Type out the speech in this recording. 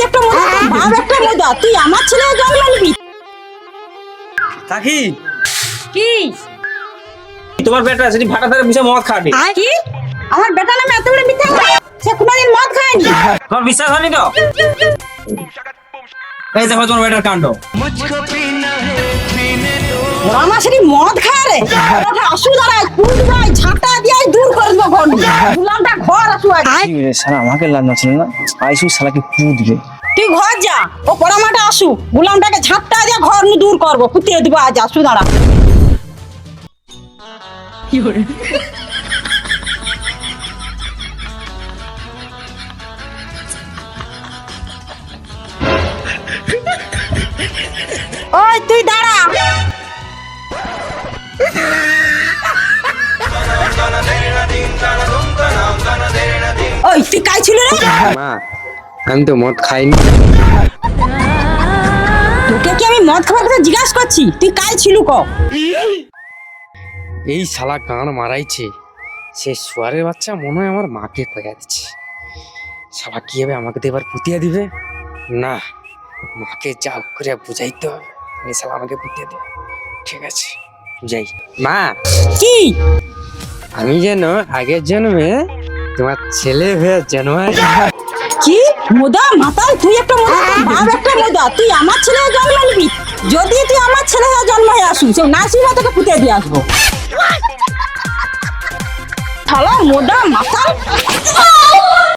একটা মোদা, বাপ একটা মোদা, তুই আমার ছেলে জন্ম নিবি? কাকি কি তোমার বেটা সেটি ভাটা ধারে বসে মদ খাবে। কি আমার বেটা নামে এত বড় মিথ্যা কথা? সে কোনোদিন মদ খায়নি। তোমার বিশ্বাস হয়নি তো? এই দেখো তোমার বেটার কাণ্ড। আমার সেটি মদ খায় রে। ওটা আসু দাঁড়ায়, কুল ভাই ঝাঁটা দিয়ে দূর করে দেবো ঘর নিয়ে। গুলামটা ঘর আসু আজ। কি রে শালা আমাকে লাগানো ছিল না, আইসু শালাকে পুঁতবে। তুই ঘর যা, ও পড়ামাটা আসু, গুলামটাকে ঝাঁটা দিয়ে ঘর নিয়ে দূর করবো, পুঁতিয়ে দেবো আজ। আসু দাঁড়া। ওই তুই দাঁড়া। ওই তুই কাই ছিল রে? মা আমি তো মদ খাইনি। তোকে কি আমি মদ খাওয়ার কথা জিজ্ঞাসা করছি? তুই কাই ছিল ক? এই শালা গান মারাইছে, সে শুয়ারের বাচ্চা মনে হয় আমার মাকে কয়া দিচ্ছে। শালা কি হবে, আমাকে তো এবার পুঁতিয়া দিবে না, মাকে যা করে বুঝাইতে হবে, এই শালা আমাকে পুঁতিয়া দেবে। ঠিক আছে যাই। মা কি আমি যেন আগের জন্মে তোমার ছেলে হয়ে জন্মাই। কি মোদা মাতাল, তুই একটা মোদা, বাপ একটা মোদা, তুই আমার ছেলে হয়ে জন্ম নিবি? যদি তুই আমার ছেলে হয়ে জন্ম হয়ে আসুন, সে নাসিবা তোকে পুঁতে দিয়ে আসবো। শালা মোদা মাতাল।